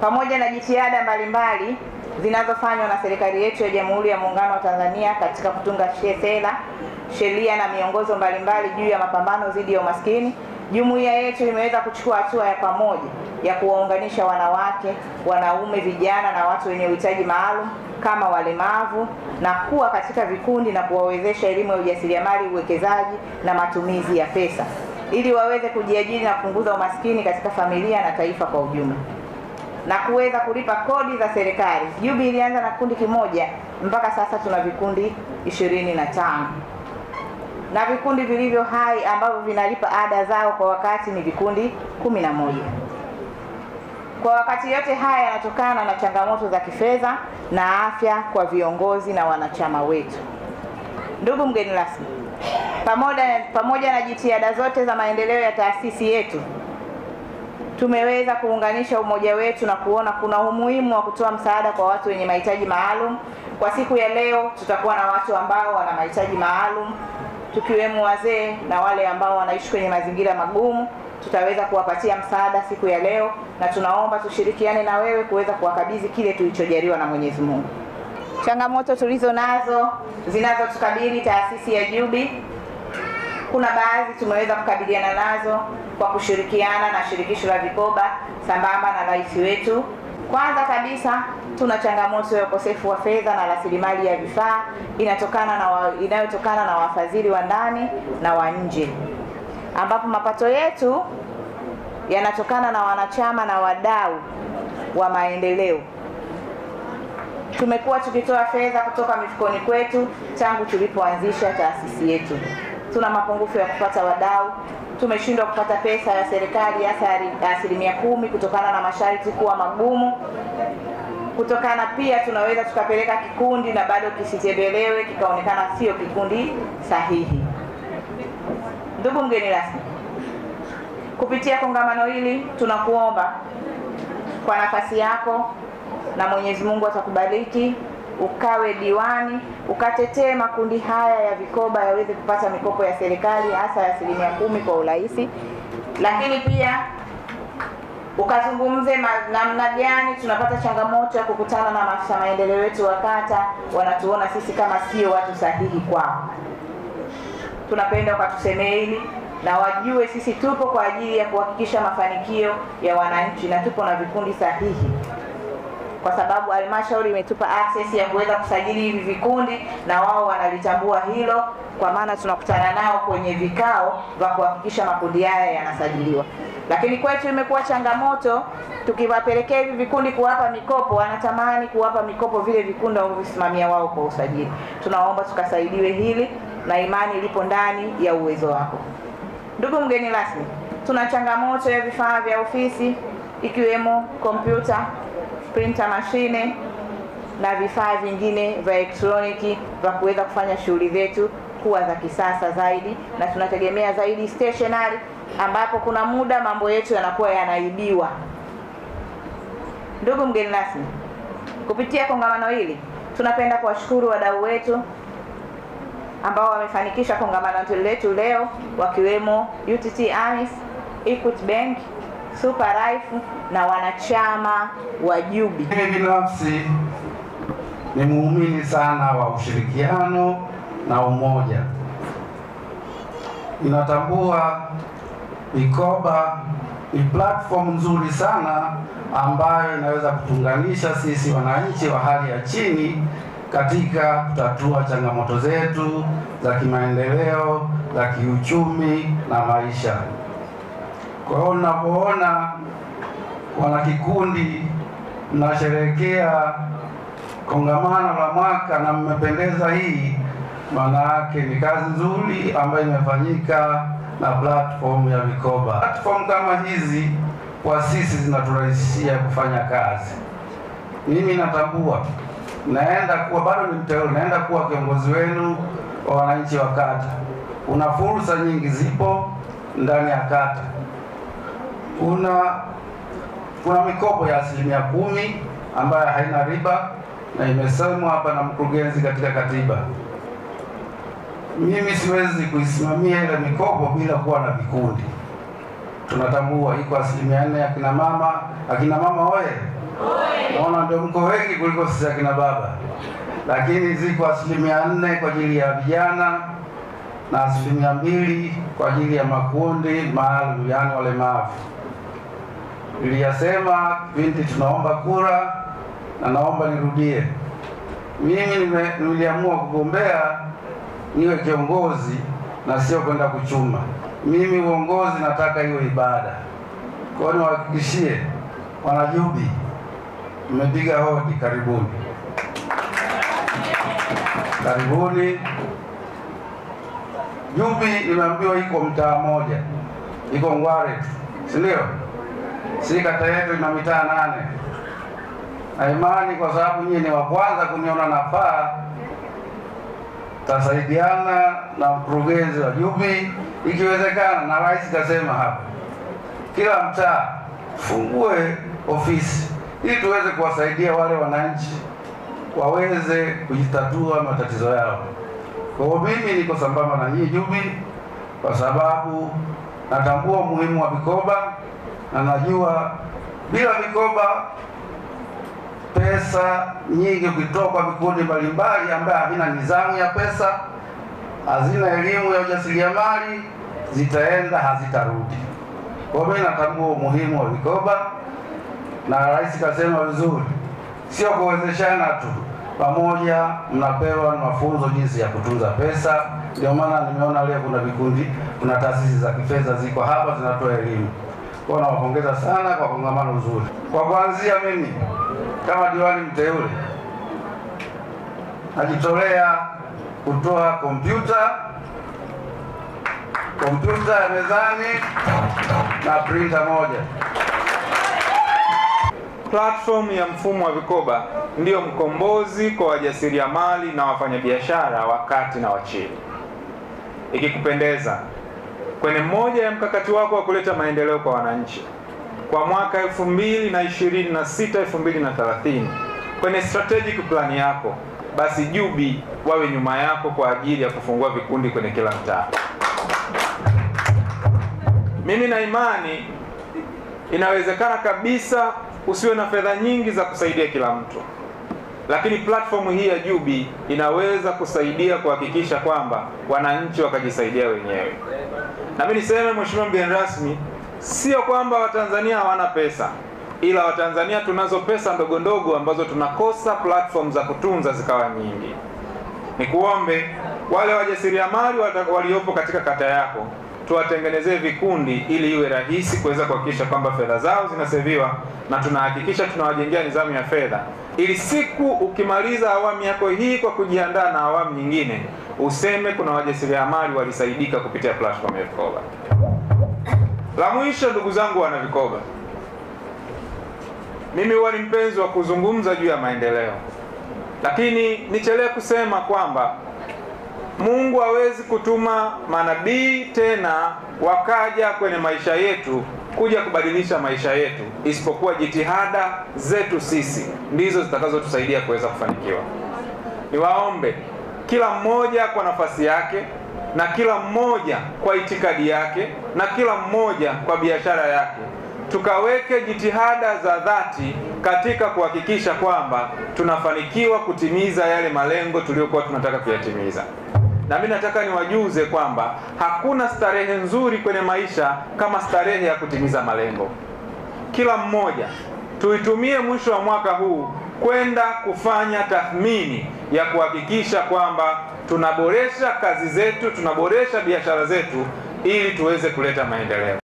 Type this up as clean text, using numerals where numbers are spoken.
Pamoja na jitihada mbalimbali zinazofanywa na serikali yetu ya Jamhuri ya Muungano wa Tanzania katika kutunga sera, sheria na miongozo mbalimbali juu ya mapambano dhidi ya umaskini, jumuiya yetu imeweza kuchukua hatua ya pamoja ya kuwaunganisha wanawake, wanaume, vijana na watu wenye uhitaji maalum kama walemavu na kuwa katika vikundi na kuwawezesha elimu ya ujasiriamali, uwekezaji na matumizi ya pesa ili waweze kujiajiri na kupunguza umaskini katika familia na taifa kwa ujumla, na kuweza kulipa kodi za serikali. Jubi ilianza na kikundi kimoja, mpaka sasa tuna vikundi 25 na vikundi vilivyo hai ambavyo vinalipa ada zao kwa wakati ni vikundi 11. Kwa wakati yote haya yanatokana na changamoto za kifedha na afya kwa viongozi na wanachama wetu. Ndugu mgeni rasmi, pamoja na jitihada zote za maendeleo ya taasisi yetu, tumeweza kuunganisha umoja wetu na kuona kuna umuhimu wa kutoa msaada kwa watu wenye mahitaji maalum. Kwa siku ya leo tutakuwa na watu ambao wana mahitaji maalum, tukiwemo wazee na wale ambao wanaishi kwenye mazingira magumu. Tutaweza kuwapatia msaada siku ya leo, na tunaomba tushirikiane na wewe kuweza kuwakabidhi kile tulichojaliwa na Mwenyezi Mungu. Changamoto tulizo nazo zinazotukabili taasisi ya Jubi, kuna baadhi tumeweza kukabiliana nazo kwa kushirikiana na shirikisho la vikoba sambamba na rais wetu. Kwanza kabisa, tuna changamoto ya ukosefu wa fedha na rasilimali ya vifaa inayotokana na wafadhili wa ndani na wa nje, ambapo mapato yetu yanatokana na wanachama na wadau wa maendeleo. Tumekuwa tukitoa fedha kutoka mifukoni kwetu tangu tulipoanzisha taasisi yetu. Tuna mapungufu ya kupata wadau, tumeshindwa kupata pesa ya serikali hasa 10% kutokana na masharti kuwa magumu. Kutokana pia tunaweza tukapeleka kikundi na bado kisitembelewe, kikaonekana sio kikundi sahihi. Ndugu mgeni rasmi, kupitia kongamano hili tunakuomba kwa nafasi yako, na Mwenyezi Mungu atakubariki, ukawe diwani, ukatetee makundi haya ya vikoba yaweze kupata mikopo ya serikali hasa ya 10% kwa urahisi, lakini pia ukazungumze namna gani tunapata changamoto ya kukutana na maafisa maendeleo wetu wa kata, wanatuona sisi kama sio watu sahihi kwao. Tunapenda ukatusemee hili na wajue sisi tupo kwa ajili ya kuhakikisha mafanikio ya wananchi, na tupo na vikundi sahihi, kwa sababu halmashauri imetupa access ya kuweza kusajili hivi vikundi na wao wanalitambua hilo, kwa maana tunakutana nao kwenye vikao vya kuhakikisha makundi haya yanasajiliwa. Lakini kwetu imekuwa changamoto, tukiwapelekea hivi vikundi kuwapa mikopo, wanatamani kuwapa mikopo vile vikundi wanavyosimamia wao kwa usajili. Tunaomba tukasaidiwe hili, na imani ilipo ndani ya uwezo wako. Ndugu mgeni rasmi, tuna changamoto ya vifaa vya ofisi ikiwemo kompyuta, printer machine na vifaa vingine vya elektroniki vya kuweza kufanya shughuli zetu kuwa za kisasa zaidi, na tunategemea zaidi stationery, ambapo kuna muda mambo yetu yanakuwa yanaibiwa. Ndugu mgeni rasmi, kupitia kongamano hili tunapenda kuwashukuru wadau wetu ambao wamefanikisha kongamano letu leo, wakiwemo UTT AMIS, Equity Bank, Super Life na wanachama wa Jubi. Mimi binafsi ni muumini sana wa ushirikiano na umoja. Ninatambua vikoba ni platform nzuri sana ambayo inaweza kutunganisha sisi wananchi wa hali ya chini katika kutatua changamoto zetu za kimaendeleo, za kiuchumi na maisha. Kwa hiyo ninapoona wanakikundi mnasherehekea kongamano la mwaka na mmependeza hii, maana yake ni kazi nzuri ambayo imefanyika na platform ya vikoba. Platform kama hizi kwa sisi zinaturahisishia kufanya kazi. Mimi natambua naenda kuwa bado ni mteule, naenda kuwa kiongozi wenu wa wananchi wa kata. Kuna fursa nyingi zipo ndani ya kata. Kuna mikopo ya 10% ambayo haina riba na imesemwa hapa na mkurugenzi katika katiba. Mimi siwezi kuisimamia ile mikopo bila kuwa na vikundi. tunatambua iko 4% akina mama. Akina mama oye! Naona ndio mko wengi kuliko sisi akina baba, lakini ziko 4% kwa ajili ya vijana na 2% kwa ajili ya makundi maalum, yani walemavu. Niliyasema kipindi tunaomba kura, na naomba nirudie. Mimi niliamua kugombea niwe kiongozi na sio kwenda kuchuma. Mimi uongozi nataka iwe ibada. Kwa hiyo niwahakikishie wanajubi, mmepiga hodi, karibuni. Karibuni. Jubi nimeambiwa iko mtaa moja, iko Ngware, si ndio? Si kata yetu ina mitaa 8. Na imani kwa sababu nyinyi ni wa kwanza kuniona nafaa, tasaidiana na mkurugenzi wa Jubi ikiwezekana, na rais kasema hapa kila mtaa fungue ofisi ili tuweze kuwasaidia wale wananchi waweze kujitatua matatizo yao. Kwa hiyo mimi niko sambamba na nyinyi Jubi, kwa sababu natambua umuhimu wa vikoba, na najua bila vikoba pesa nyingi kutoka kwa vikundi mbalimbali ambaye havina nidhamu ya pesa, hazina elimu ya ujasiriamali, zitaenda hazitarudi. Kwa hiyo mimi natambua umuhimu wa vikoba, na rais kasema vizuri, sio kuwezeshana tu, pamoja mnapewa mafunzo jinsi ya kutunza pesa. Ndio maana nimeona leo kuna vikundi, kuna taasisi za kifedha ziko hapa zinatoa elimu. Kwa hiyo nawapongeza sana kwa kongamano zuri. Kwa kuanzia, mimi kama diwani mteule najitolea kutoa kompyuta ya mezani na printer moja. Platform ya mfumo wa vikoba ndiyo mkombozi kwa wajasiriamali na wafanyabiashara wa kati na wa chini. Ikikupendeza, kwenye mmoja ya mkakati wako wa kuleta maendeleo kwa wananchi kwa mwaka 2026-2030, kwenye strategic plan yako, basi Jubi wawe nyuma yako kwa ajili ya kufungua vikundi kwenye kila mtaa. Mimi na imani inawezekana kabisa usiwe na fedha nyingi za kusaidia kila mtu, lakini platform hii ya Jubi inaweza kusaidia kuhakikisha kwamba wananchi wakajisaidia wenyewe. Na mimi niseme, Mheshimiwa mgeni rasmi, sio kwamba Watanzania hawana pesa, ila Watanzania tunazo pesa ndogo ndogo ambazo tunakosa platform za kutunza zikawa nyingi. Nikuombe wale wajasiriamali waliopo katika kata yako, tuwatengenezee vikundi ili iwe rahisi kuweza kuhakikisha kwamba fedha zao zinaseviwa, na tunahakikisha tunawajengea nidhamu ya fedha, ili siku ukimaliza awamu yako hii kwa kujiandaa na awamu nyingine, useme kuna wajasiriamali walisaidika kupitia platform ya vikoba. La mwisho, ndugu zangu wana vikoba, mimi huwa ni mpenzi wa kuzungumza juu ya maendeleo, lakini nichelee kusema kwamba Mungu hawezi kutuma manabii tena wakaja kwenye maisha yetu kuja kubadilisha maisha yetu, isipokuwa jitihada zetu sisi ndizo zitakazotusaidia kuweza kufanikiwa. Niwaombe kila mmoja kwa nafasi yake, na kila mmoja kwa itikadi yake, na kila mmoja kwa biashara yake, tukaweke jitihada za dhati katika kuhakikisha kwamba tunafanikiwa kutimiza yale malengo tuliyokuwa tunataka kuyatimiza. Na mimi nataka niwajuze kwamba hakuna starehe nzuri kwenye maisha kama starehe ya kutimiza malengo. Kila mmoja tuitumie mwisho wa mwaka huu kwenda kufanya tathmini ya kuhakikisha kwamba tunaboresha kazi zetu, tunaboresha biashara zetu ili tuweze kuleta maendeleo.